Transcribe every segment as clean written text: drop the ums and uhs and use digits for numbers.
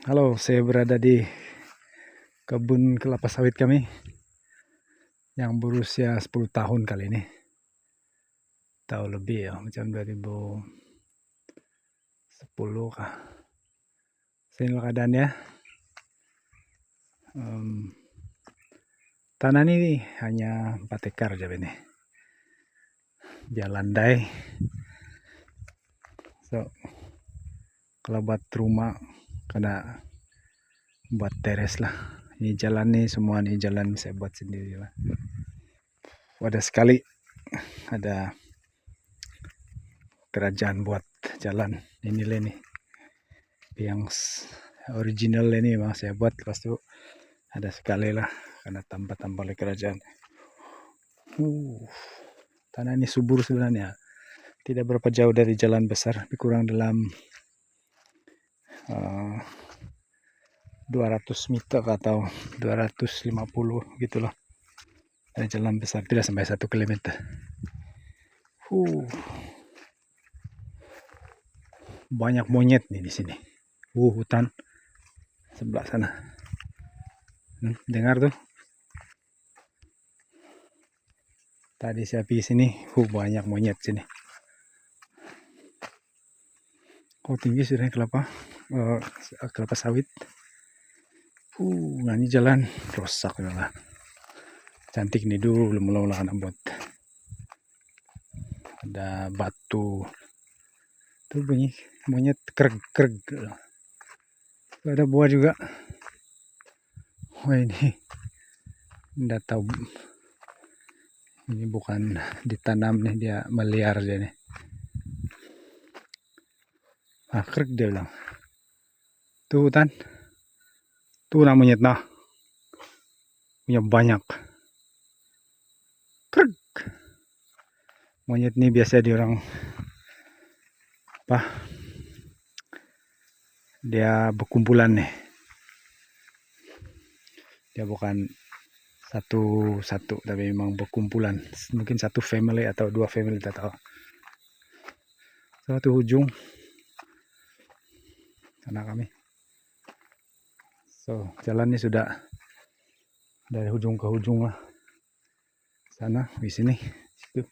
Halo, saya berada di kebun kelapa sawit kami yang berusia 10 tahun kali ini. Tahu lebih ya, macam 2010 kah. Inilah keadaannya. Tanah ini hanya 4 hektar aja ini. Dia landai. So, kalau buat rumah kena buat teres lah. Ini jalan nih, semua nih jalan saya buat sendiri lah. Ada sekali ada kerajaan buat jalan ini nih. Yang original ini memang saya buat, lepas itu ada sekali lah karena tambah-tambah oleh kerajaan. Tanah ini subur sebenarnya, tidak berapa jauh dari jalan besar, tapi kurang dalam 200 meter atau 250 gitulah dari jalan besar, tidak sampai 1 kilometer. Banyak monyet nih di sini. Hutan sebelah sana. Dengar tuh. Tadi saya pergi sini, banyak monyet sini. Tinggi sudah kelapa sawit. Nah ini jalan rusak lah. Cantik nih dulu, belum mulai anak buat. Ada batu. Tuh bunyi monyet krek. Ada buah juga. Ini enggak tahu. Ini bukan ditanam nih, dia meliar dia nih. Krek dia bilang. Tuh hutan. Tuh namanya nah. Punya banyak. Krek. Monyet ini biasa di orang dia berkumpulan nih. Dia bukan satu tapi memang berkumpulan, mungkin satu family atau 2 family, tidak tahu. Satu ujung tanah kami. So jalan ini sudah dari ujung ke ujung lah, sana di sini situ.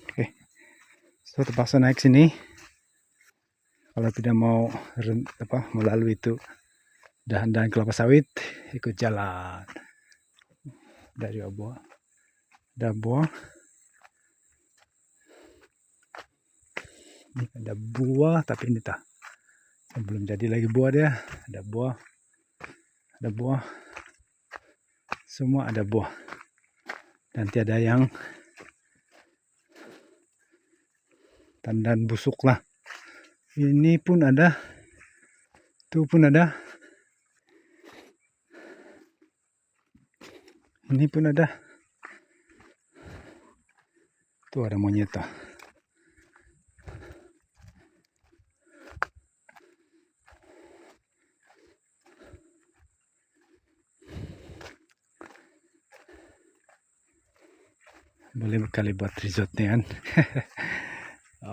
Oke, so terpaksa naik sini kalau tidak mau melalui itu dahan-dahan kelapa sawit, ikut jalan dari buah. Ada buah. Ini ada buah, tapi ini belum jadi lagi buah dia. Ada buah. Semua ada buah. Dan tiada yang tandan busuk lah. Ini pun ada. Itu pun ada. Ini pun ada. Tuh ada monyet tuh. Boleh berkali buat resortnya kan.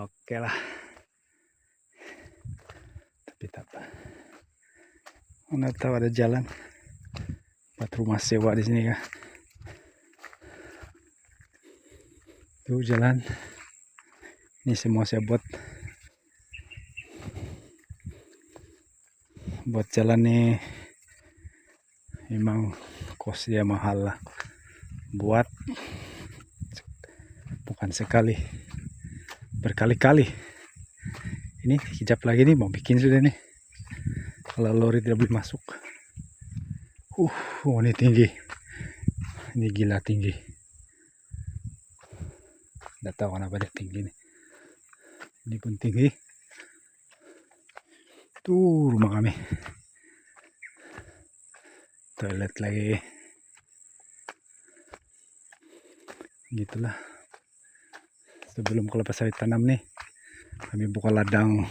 Oke lah. Tapi tak apa. Mana tahu ada jalan buat rumah sewa di sini kah. Tuh jalan. Ini semua saya buat jalan nih. Memang kosnya mahal lah. Buat bukan sekali, berkali-kali. Ini hijab lagi nih, mau bikin sudah nih. Kalau lori tidak boleh masuk. Ini tinggi. Ini gila tinggi. Tidak tahu kenapa dia tinggi nih. Ini pun tinggi. Tuh rumah kami. Toilet lagi. Gitulah. Sebelum kelapa sawit tanam nih, kami buka ladang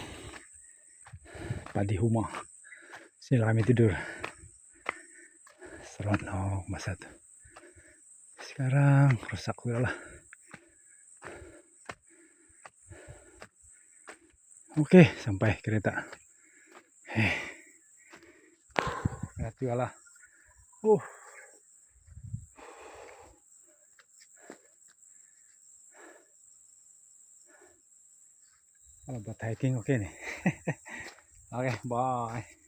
padi huma. Sini kami tidur. Seronok masa tuh. Sekarang rusak lah. Oke, sampai kereta. juga lah. Kalau buat hiking oke nih. Oke, bye.